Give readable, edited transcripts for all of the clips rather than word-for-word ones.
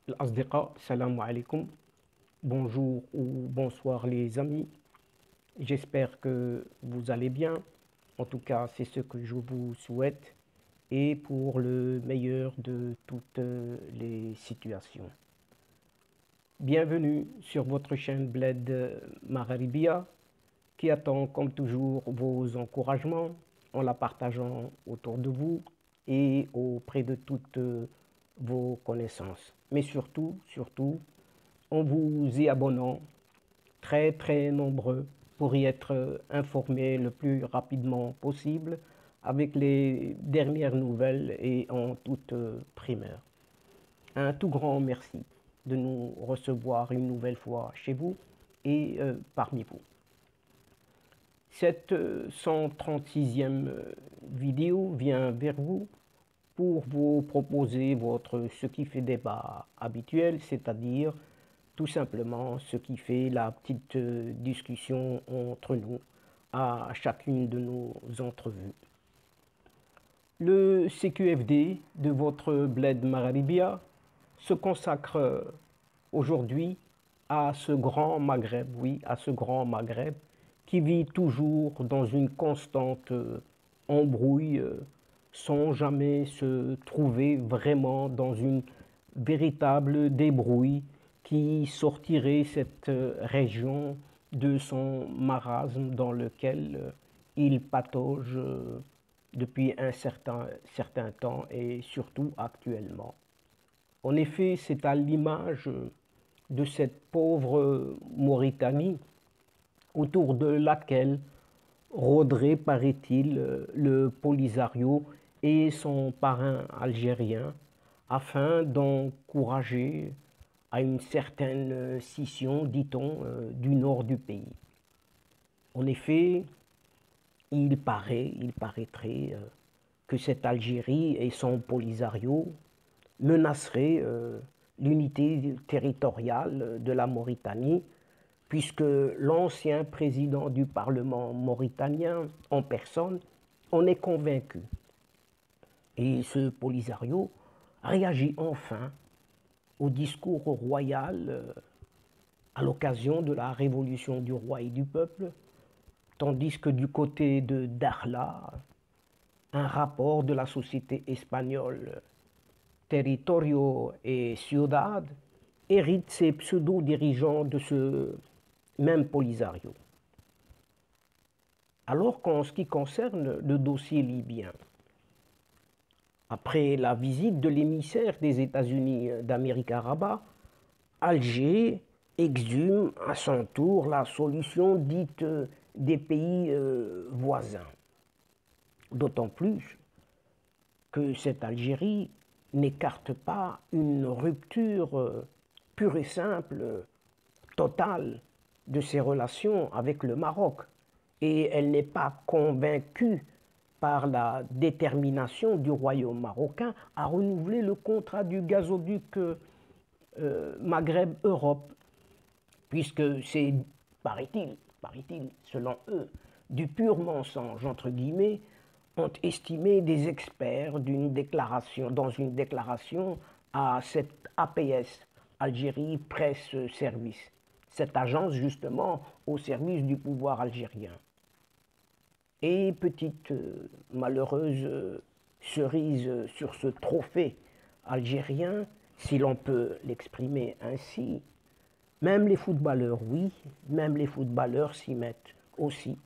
الأصدقاء salam alaikum, bonjour ou bonsoir les amis, j'espère que vous allez bien, en tout cas c'est ce que je vous souhaite et pour le meilleur de toutes les situations. Bienvenue sur votre chaîne Bled Magharibia qui attend comme toujours vos encouragements en la partageant autour de vous et auprès de toutes vos connaissances. Mais surtout, en vous y abonnant, très nombreux pour y être informés le plus rapidement possible avec les dernières nouvelles et en toute primeur. Un tout grand merci de nous recevoir une nouvelle fois chez vous et parmi vous. Cette 136e vidéo vient vers vous pour vous proposer votre ce qui fait débat habituel, c'est-à-dire tout simplement ce qui fait la petite discussion entre nous à chacune de nos entrevues. Le CQFD de votre Bled Magharibia se consacre aujourd'hui à ce grand Maghreb, oui, à ce grand Maghreb qui vit toujours dans une constante embrouille sans jamais se trouver vraiment dans une véritable débrouille qui sortirait cette région de son marasme dans lequel il patauge depuis un certain temps et surtout actuellement. En effet, c'est à l'image de cette pauvre Mauritanie autour de laquelle rôderait, paraît-il, le Polisario et son parrain algérien afin d'encourager à une certaine scission, dit-on, du nord du pays. En effet, il paraîtrait que cette Algérie et son Polisario menaceraient l'unité territoriale de la Mauritanie, puisque l'ancien président du Parlement mauritanien en personne en est convaincu. Et ce Polisario réagit enfin au discours royal à l'occasion de la révolution du roi et du peuple, tandis que du côté de Dakhla, un rapport de la société espagnole Territorio et Ciudad hérite ses pseudo-dirigeants de ce même Polisario. Alors qu'en ce qui concerne le dossier libyen, après la visite de l'émissaire des États-Unis d'Amérique arabe, Alger exhume à son tour la solution dite des pays voisins. D'autant plus que cette Algérie n'écarte pas une rupture pure et simple, totale, de ses relations avec le Maroc. Et elle n'est pas convaincue par la détermination du royaume marocain à renouveler le contrat du gazoduc Maghreb-Europe, puisque c'est, paraît-il, selon eux, du pur mensonge, entre guillemets, ont estimé des experts dans une déclaration à cette APS, Algérie Presse Service, cette agence justement au service du pouvoir algérien. Et petite malheureuse cerise sur ce trophée algérien, si l'on peut l'exprimer ainsi, même les footballeurs, oui, même les footballeurs s'y mettent aussi.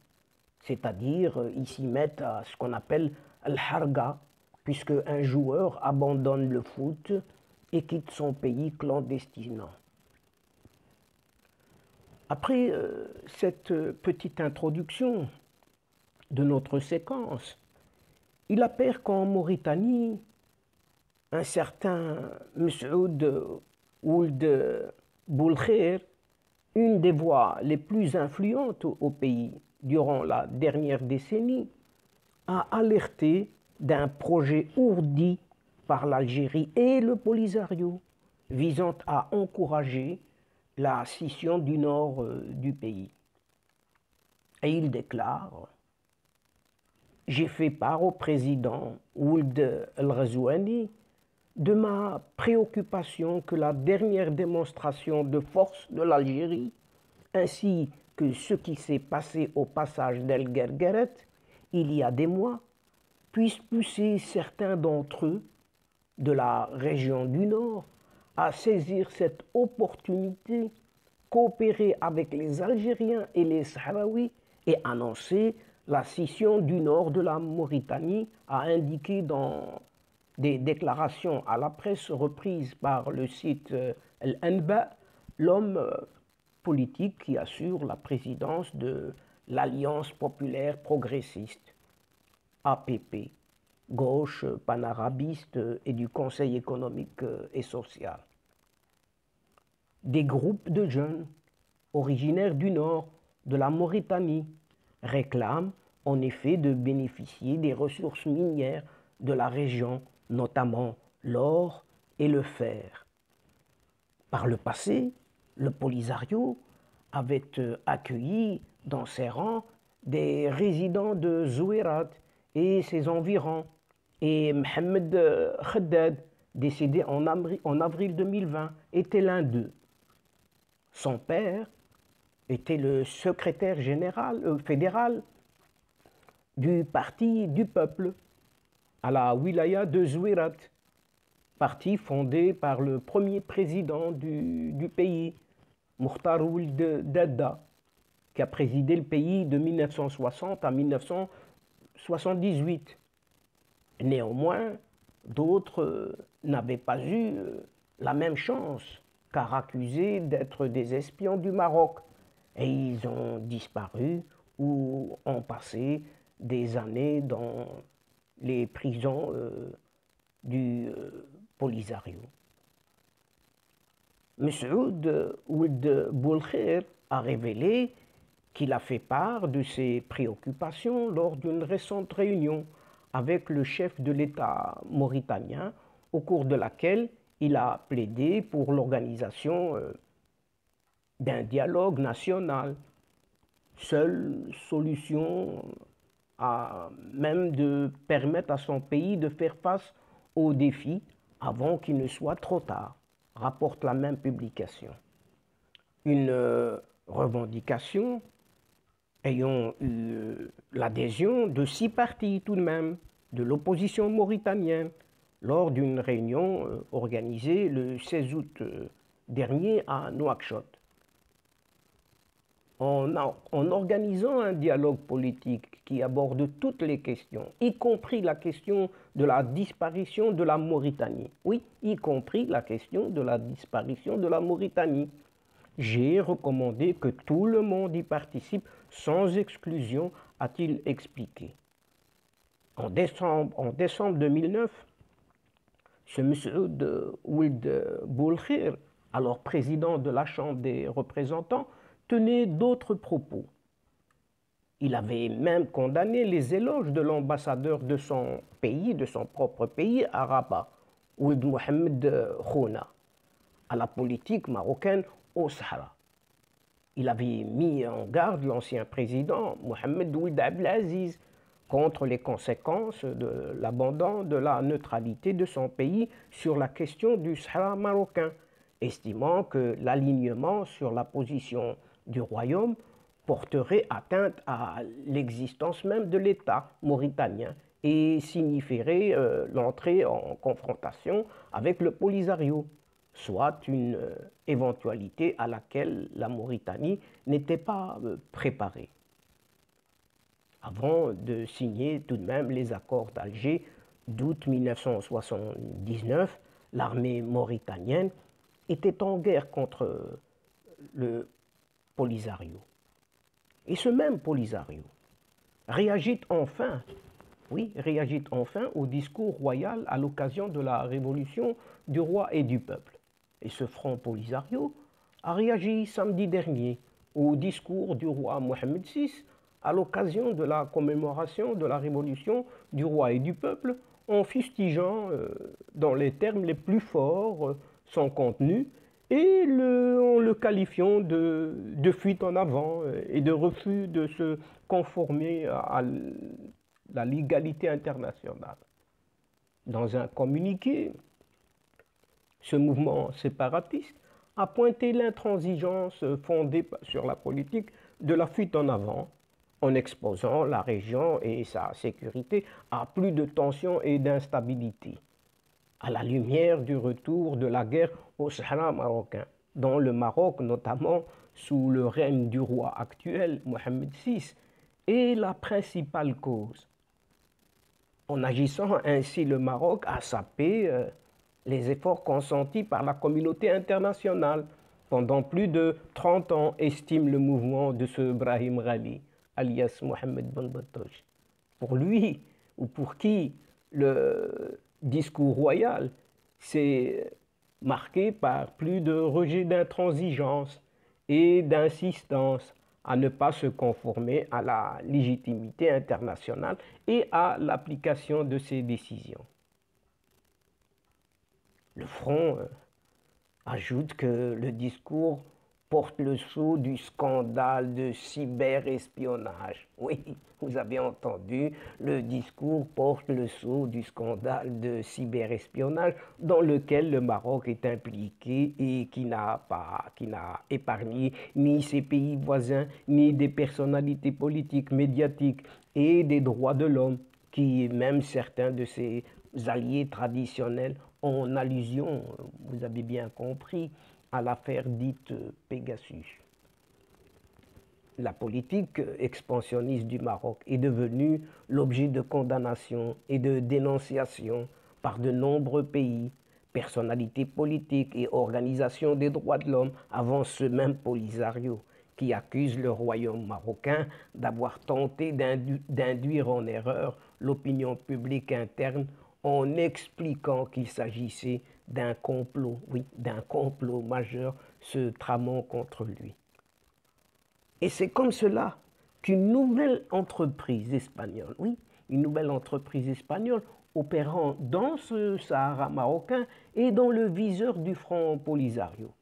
C'est-à-dire, ils s'y mettent à ce qu'on appelle al-harga, puisque un joueur abandonne le foot et quitte son pays clandestinement. Après cette petite introduction de notre séquence, il appert qu'en Mauritanie, un certain Messaoud Ould Boulkheir, une des voix les plus influentes au pays durant la dernière décennie, a alerté d'un projet ourdi par l'Algérie et le Polisario visant à encourager la scission du nord du pays. Et il déclare: j'ai fait part au président Ould El-Ghazouani de ma préoccupation que la dernière démonstration de force de l'Algérie, ainsi que ce qui s'est passé au passage d'El Guergueret il y a des mois, puisse pousser certains d'entre eux de la région du Nord à saisir cette opportunité, coopérer avec les Algériens et les Sahraouis et annoncer la scission du nord de la Mauritanie, a indiqué dans des déclarations à la presse reprises par le site Al-Anba, l'homme politique qui assure la présidence de l'Alliance populaire progressiste, APP, gauche panarabiste et du Conseil économique et social. Des groupes de jeunes originaires du nord de la Mauritanie réclament en effet de bénéficier des ressources minières de la région, notamment l'or et le fer. Par le passé, le Polisario avait accueilli dans ses rangs des résidents de Zouérat et ses environs, et Mohamed Khaddad, décédé en avril 2020, était l'un d'eux. Son père était le secrétaire général fédéral du Parti du Peuple à la wilaya de Zouérat, parti fondé par le premier président du pays, Mokhtar Ould Dadda, qui a présidé le pays de 1960 à 1978. Néanmoins, d'autres n'avaient pas eu la même chance, car accusés d'être des espions du Maroc, et ils ont disparu ou ont passé des années dans les prisons du Polisario. M. Ould Boulkhir a révélé qu'il a fait part de ses préoccupations lors d'une récente réunion avec le chef de l'État mauritanien, au cours de laquelle il a plaidé pour l'organisation d'un dialogue national, seule solution à même de permettre à son pays de faire face aux défis avant qu'il ne soit trop tard, rapporte la même publication. Une revendication ayant eu l'adhésion de 6 partis tout de même de l'opposition mauritanienne lors d'une réunion organisée le 16 août dernier à Nouakchott. En organisant un dialogue politique qui aborde toutes les questions, y compris la question de la disparition de la Mauritanie. Oui, y compris la question de la disparition de la Mauritanie. J'ai recommandé que tout le monde y participe sans exclusion, a-t-il expliqué. En décembre 2009, ce monsieur Ould Boulkhir, alors président de la Chambre des représentants, tenait d'autres propos. Il avait même condamné les éloges de l'ambassadeur de son pays, de son propre pays, à Rabat, Ould Mohamed Khouna, à la politique marocaine au Sahara. Il avait mis en garde l'ancien président Mohamed Ould Abdelaziz contre les conséquences de l'abandon de la neutralité de son pays sur la question du Sahara marocain, estimant que l'alignement sur la position du royaume porterait atteinte à l'existence même de l'État mauritanien et signifierait l'entrée en confrontation avec le Polisario, soit une éventualité à laquelle la Mauritanie n'était pas préparée. Avant de signer tout de même les accords d'Alger d'août 1979, l'armée mauritanienne était en guerre contre le Polisario. Et ce même Polisario réagit enfin, au discours royal à l'occasion de la révolution du roi et du peuple. Et ce front Polisario a réagi samedi dernier au discours du roi Mohamed VI à l'occasion de la commémoration de la révolution du roi et du peuple, en fustigeant dans les termes les plus forts son contenu et en le qualifiant de fuite en avant et de refus de se conformer à la légalité internationale. Dans un communiqué, ce mouvement séparatiste a pointé l'intransigeance fondée sur la politique de la fuite en avant, en exposant la région et sa sécurité à plus de tensions et d'instabilité, à la lumière du retour de la guerre au Sahara marocain, dans le Maroc notamment sous le règne du roi actuel, Mohamed VI, est la principale cause. En agissant ainsi, le Maroc a sapé les efforts consentis par la communauté internationale pendant plus de 30 ans, estime le mouvement de ce Brahim Ghali, alias Mohamed Ben Batoj. Pour lui, ou pour qui le discours royal s'est marqué par plus de rejet d'intransigeance et d'insistance à ne pas se conformer à la légitimité internationale et à l'application de ses décisions. Le Front ajoute que le discours porte le sceau du scandale de cyberespionnage. Oui, vous avez entendu, le discours porte le sceau du scandale de cyberespionnage dans lequel le Maroc est impliqué et qui n'a épargné ni ses pays voisins, ni des personnalités politiques, médiatiques et des droits de l'homme, qui même certains de ses alliés traditionnels en allusion, vous avez bien compris, à l'affaire dite Pegasus. La politique expansionniste du Maroc est devenue l'objet de condamnation et de dénonciation par de nombreux pays, personnalités politiques et organisations des droits de l'homme, avant ce même Polisario, qui accuse le royaume marocain d'avoir tenté d'induire en erreur l'opinion publique interne en expliquant qu'il s'agissait d'un complot, oui, d'un complot majeur se tramant contre lui. Et c'est comme cela qu'une nouvelle entreprise espagnole, oui, une nouvelle entreprise espagnole opérant dans ce Sahara marocain et dans le viseur du Front Polisario.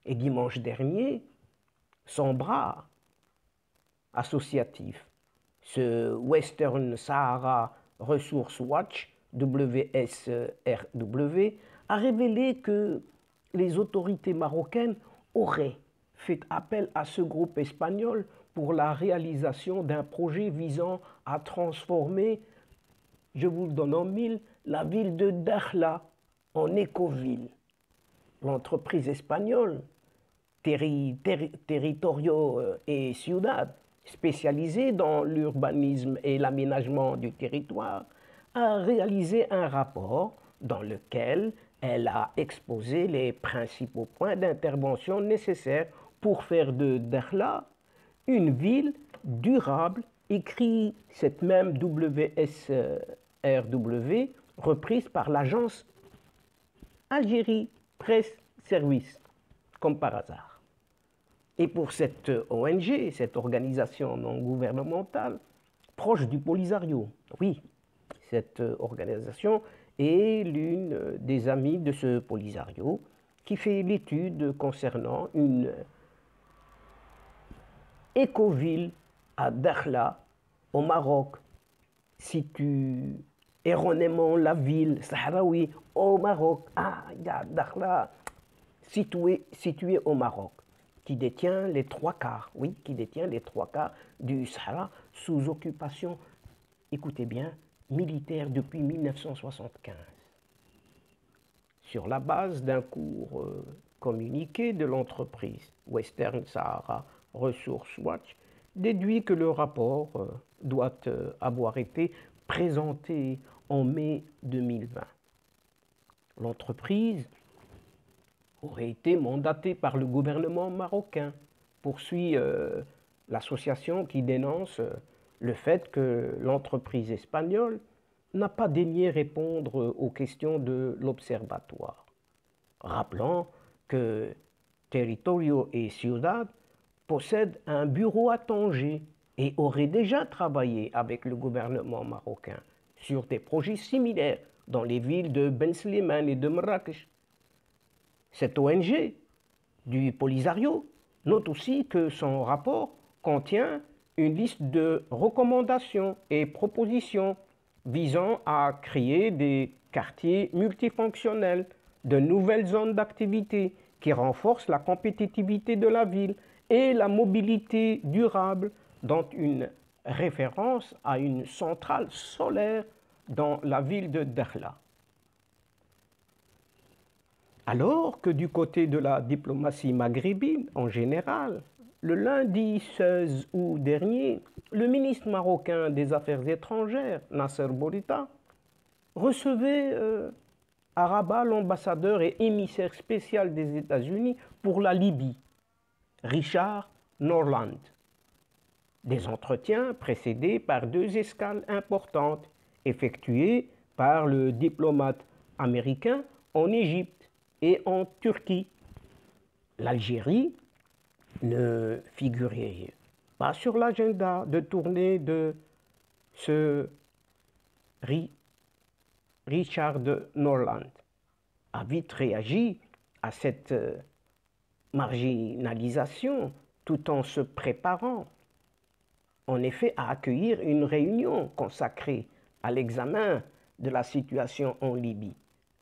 Et dimanche dernier, son bras associatif, ce Western Sahara Resource Watch, WSRW, a révélé que les autorités marocaines auraient fait appel à ce groupe espagnol pour la réalisation d'un projet visant à transformer, je vous le donne en mille, la ville de Dakhla en écoville. L'entreprise espagnole, Territorio et Ciudad, spécialisée dans l'urbanisme et l'aménagement du territoire, a réalisé un rapport dans lequel elle a exposé les principaux points d'intervention nécessaires pour faire de Dakhla une ville durable, écrit cette même WSRW, reprise par l'agence Algérie Presse Service, comme par hasard. Et pour cette ONG, cette organisation non gouvernementale, proche du Polisario, oui, cette organisation est l'une des amies de ce Polisario qui fait l'étude concernant une écoville à Dakhla, au Maroc, situe erronément la ville sahraoui au Maroc. Ah, il y a Dakhla, située au Maroc, qui détient les 3/4, oui, qui détient les 3/4 du Sahara sous occupation, écoutez bien, militaire depuis 1975. Sur la base d'un court communiqué de l'entreprise Western Sahara Resource Watch, déduit que le rapport doit avoir été présenté en mai 2020. L'entreprise aurait été mandatée par le gouvernement marocain, poursuit l'association qui dénonce le fait que l'entreprise espagnole n'a pas daigné répondre aux questions de l'Observatoire, rappelant que Territorio et Ciudad possèdent un bureau à Tanger et auraient déjà travaillé avec le gouvernement marocain sur des projets similaires dans les villes de Ben Slimane et de Marrakech. Cette ONG du Polisario note aussi que son rapport contient une liste de recommandations et propositions visant à créer des quartiers multifonctionnels de nouvelles zones d'activité qui renforcent la compétitivité de la ville et la mobilité durable, dont une référence à une centrale solaire dans la ville de Dakhla. Alors que du côté de la diplomatie maghrébine en général, le lundi 16 août dernier, le ministre marocain des Affaires étrangères, Nasser Bourita, recevait à Rabat l'ambassadeur et émissaire spécial des États-Unis pour la Libye, Richard Norland. Des entretiens précédés par 2 escales importantes effectuées par le diplomate américain en Égypte et en Turquie. L'Algérie ne figurait pas sur l'agenda de tournée de ce Richard Norland a vite réagi à cette marginalisation tout en se préparant en effet à accueillir une réunion consacrée à l'examen de la situation en Libye,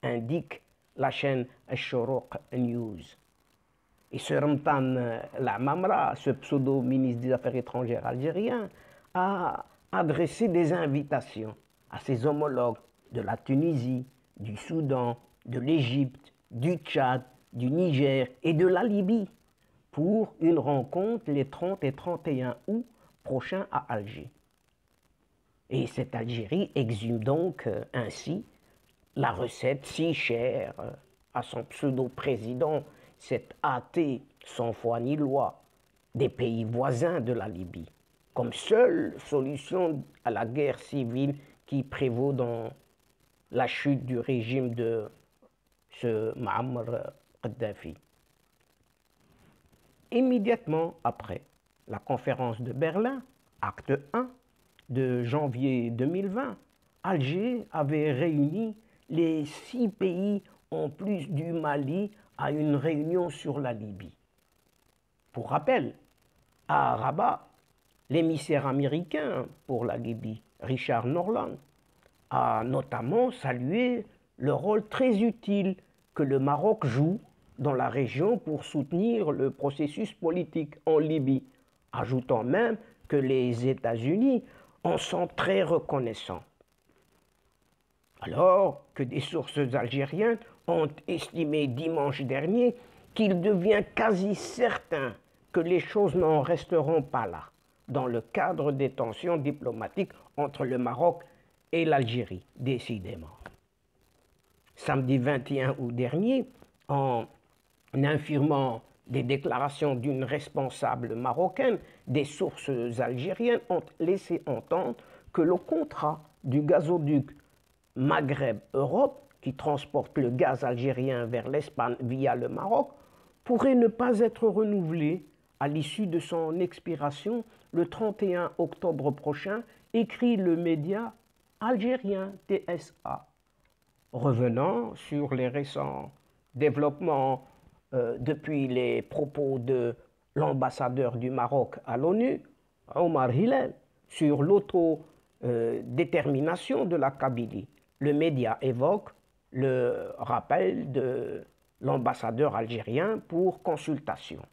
indique la chaîne Al-Shorouk News. Et ce Ramtan Lamamra, ce pseudo-ministre des Affaires étrangères algérien, a adressé des invitations à ses homologues de la Tunisie, du Soudan, de l'Égypte, du Tchad, du Niger et de la Libye pour une rencontre les 30 et 31 août prochains à Alger. Et cette Algérie exhume donc ainsi la recette si chère à son pseudo-président, cet athée sans foi ni loi des pays voisins de la Libye, comme seule solution à la guerre civile qui prévaut dans la chute du régime de ce Muammar Kadhafi. Immédiatement après la conférence de Berlin, acte 1 de janvier 2020, Alger avait réuni les 6 pays en plus du Mali à une réunion sur la Libye. Pour rappel, à Rabat, l'émissaire américain pour la Libye, Richard Norland, a notamment salué le rôle très utile que le Maroc joue dans la région pour soutenir le processus politique en Libye, ajoutant même que les États-Unis en sont très reconnaissants. Alors que des sources algériennes ont estimé dimanche dernier qu'il devient quasi certain que les choses n'en resteront pas là, dans le cadre des tensions diplomatiques entre le Maroc et l'Algérie, décidément. Samedi 21 août dernier, en infirmant des déclarations d'une responsable marocaine, des sources algériennes ont laissé entendre que le contrat du gazoduc Maghreb-Europe, qui transporte le gaz algérien vers l'Espagne via le Maroc, pourrait ne pas être renouvelé à l'issue de son expiration le 31 octobre prochain, écrit le média algérien TSA. Revenant sur les récents développements depuis les propos de l'ambassadeur du Maroc à l'ONU, Omar Hillel, sur l'autodétermination de la Kabylie, le média évoque le rappel de l'ambassadeur algérien pour consultation.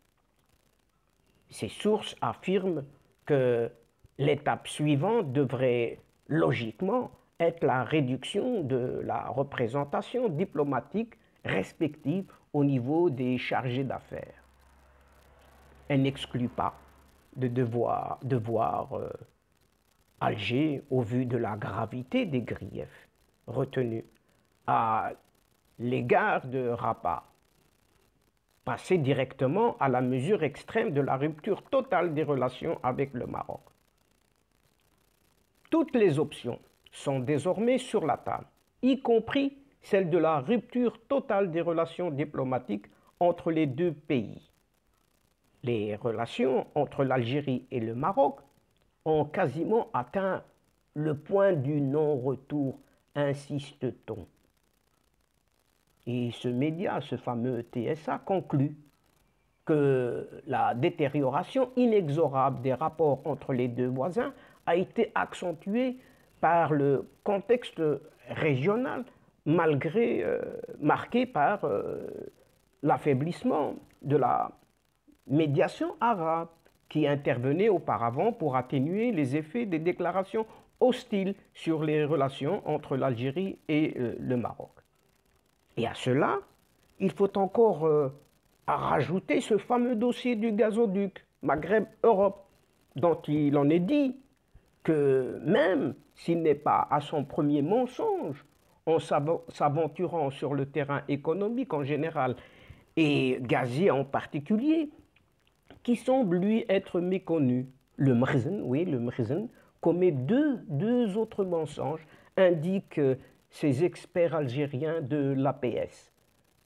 Ces sources affirment que l'étape suivante devrait logiquement être la réduction de la représentation diplomatique respective au niveau des chargés d'affaires. Elle n'exclut pas de voir Alger, au vu de la gravité des griefs retenus à l'égard de Rabat, passer directement à la mesure extrême de la rupture totale des relations avec le Maroc. Toutes les options sont désormais sur la table, y compris celle de la rupture totale des relations diplomatiques entre les 2 pays. Les relations entre l'Algérie et le Maroc ont quasiment atteint le point du non-retour, insiste-t-on. Et ce média, ce fameux TSA, conclut que la détérioration inexorable des rapports entre les 2 voisins a été accentuée par le contexte régional marqué par l'affaiblissement de la médiation arabe qui intervenait auparavant pour atténuer les effets des déclarations hostiles sur les relations entre l'Algérie et le Maroc. Et à cela, il faut encore rajouter ce fameux dossier du gazoduc Maghreb-Europe, dont il en est dit que même s'il n'est pas à son premier mensonge, en s'aventurant sur le terrain économique en général et gazier en particulier, qui semble lui être méconnu. Le Mrzen, oui, le Mrzen, commet deux autres mensonges, indiquent ces experts algériens de l'APS,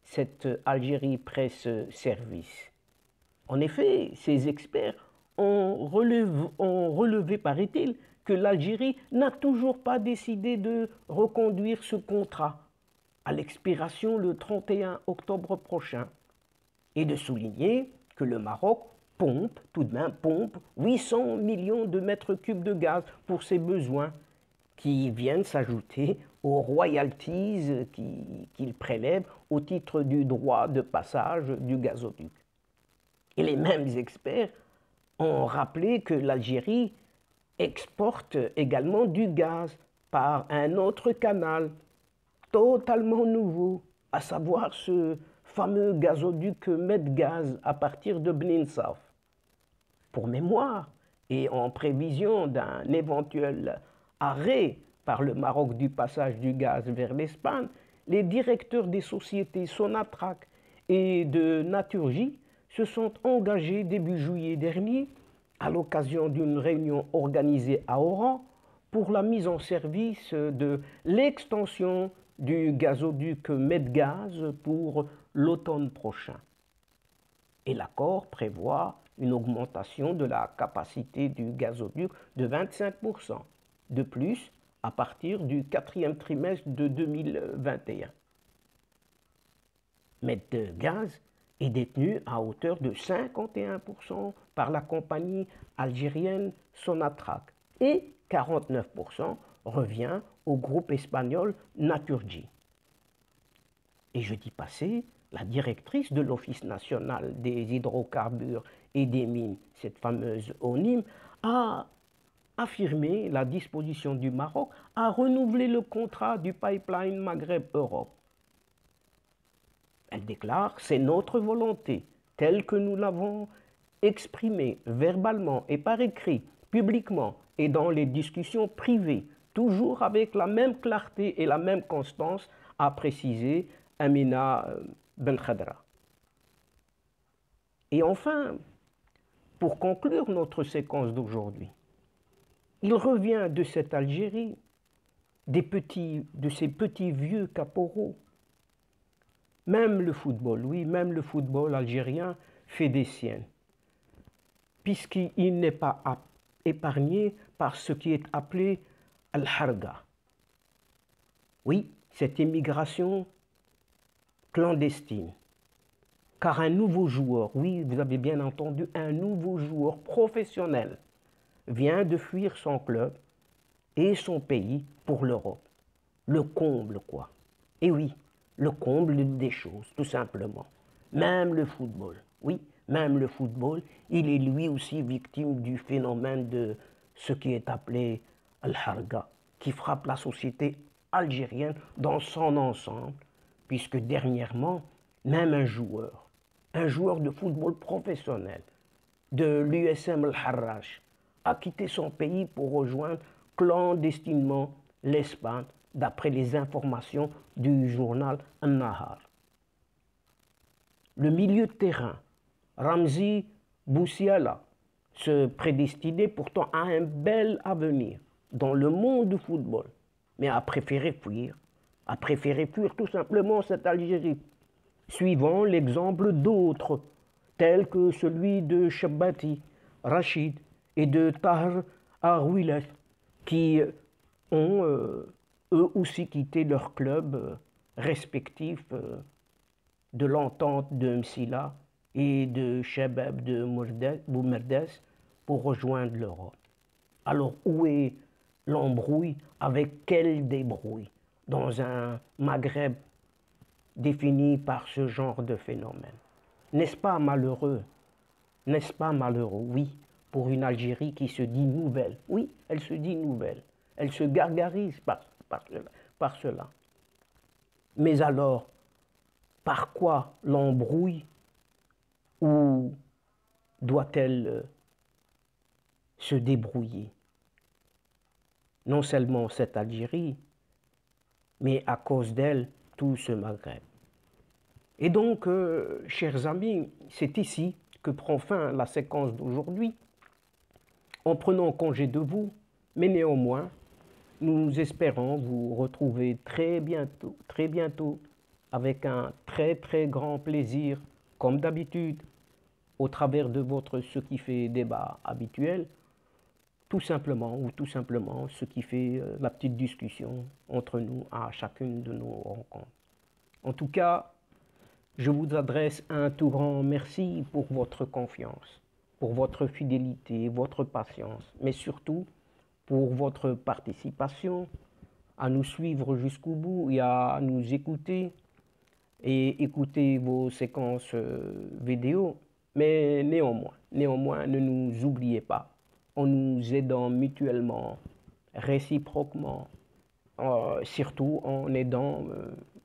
cette Algérie Presse Service. En effet, ces experts ont relevé, paraît-il, que l'Algérie n'a toujours pas décidé de reconduire ce contrat à l'expiration le 31 octobre prochain et de souligner que le Maroc tout de même pompe 800 millions de mètres cubes de gaz pour ses besoins qui viennent s'ajouter aux royalties qu'il prélève au titre du droit de passage du gazoduc. Et les mêmes experts ont rappelé que l'Algérie exporte également du gaz par un autre canal totalement nouveau, à savoir ce fameux gazoduc Medgaz à partir de Bninsaf. Pour mémoire, et en prévision d'un éventuel arrêt par le Maroc du passage du gaz vers l'Espagne, les directeurs des sociétés Sonatrach et de Naturgy se sont engagés début juillet dernier, à l'occasion d'une réunion organisée à Oran, pour la mise en service de l'extension du gazoduc Medgaz pour l'automne prochain. Et l'accord prévoit une augmentation de la capacité du gazoduc de 25%, de plus à partir du quatrième trimestre de 2021. Medgaz est détenu à hauteur de 51% par la compagnie algérienne Sonatrach et 49% revient au groupe espagnol Naturgy. Et jeudi passé, la directrice de l'Office national des hydrocarbures et des mines, cette fameuse ONHYM, a affirmé la disposition du Maroc à renouveler le contrat du pipeline Maghreb-Europe. Elle déclare « C'est notre volonté, telle que nous l'avons exprimée verbalement et par écrit, publiquement et dans les discussions privées, toujours avec la même clarté et la même constance », a précisé Amina Benkhadra. Et enfin, pour conclure notre séquence d'aujourd'hui, il revient de cette Algérie, de ces petits vieux caporaux. Même le football, oui, même le football algérien fait des siennes, puisqu'il n'est pas épargné par ce qui est appelé al-harga. Oui, cette immigration clandestine. Car un nouveau joueur, oui, vous avez bien entendu, un nouveau joueur professionnel vient de fuir son club et son pays pour l'Europe. Le comble, quoi. Et oui, le comble des choses, tout simplement. Même le football, oui, même le football, il est lui aussi victime du phénomène de ce qui est appelé al-harga, qui frappe la société algérienne dans son ensemble, puisque dernièrement, même un joueur de football professionnel de l'USM Al-Harrach a quitté son pays pour rejoindre clandestinement l'Espagne, d'après les informations du journal An-Nahar. Le milieu de terrain, Ramzi Boussiala, se prédestinait pourtant à un bel avenir dans le monde du football, mais a préféré fuir tout simplement cette Algérie, suivant l'exemple d'autres, tels que celui de Chabbati, Rachid et de Taher Arouillet, qui ont eux aussi quitté leur club respectif de l'entente de Msila et de Shabab de Boumerdes pour rejoindre l'Europe. Alors où est l'embrouille? Avec quelle débrouille? dans un Maghreb défini par ce genre de phénomène. N'est-ce pas malheureux? N'est-ce pas malheureux? Oui, pour une Algérie qui se dit nouvelle. Oui, elle se dit nouvelle. Elle se gargarise par cela. Mais alors, par quoi l'embrouille ou doit-elle se débrouiller? Non seulement cette Algérie, mais à cause d'elle, tout ce Maghreb. Et donc, chers amis, c'est ici que prend fin la séquence d'aujourd'hui, en prenant congé de vous, mais néanmoins, nous espérons vous retrouver très bientôt, avec un très grand plaisir, comme d'habitude, au travers de votre Ce qui fait débat habituel, tout simplement ce qui fait la petite discussion entre nous à chacune de nos rencontres. En tout cas, je vous adresse un tout grand merci pour votre confiance, pour votre fidélité, votre patience, mais surtout pour votre participation, à nous suivre jusqu'au bout et à nous écouter et écouter vos séquences vidéo. Mais néanmoins, ne nous oubliez pas, en nous aidant mutuellement, réciproquement, surtout en aidant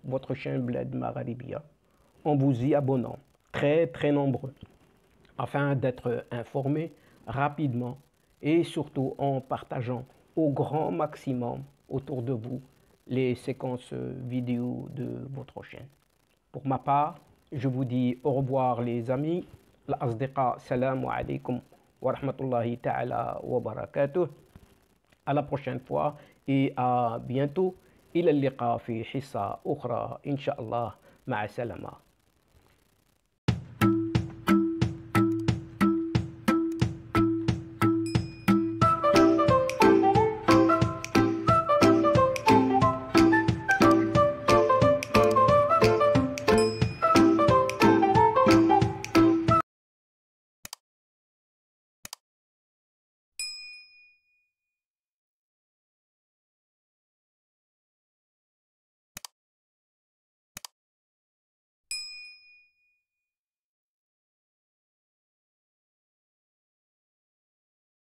votre chaîne Bled Magharibiya, en vous y abonnant, très nombreux, afin d'être informés rapidement et surtout en partageant au grand maximum autour de vous les séquences vidéo de votre chaîne. Pour ma part, je vous dis au revoir les amis. L'asdiqa, salam alaikum wa rahmatullahi ta'ala wa barakatuh. À la prochaine fois et à bientôt. إلى اللقاء في حصة أخرى إن شاء الله. مع السلامة.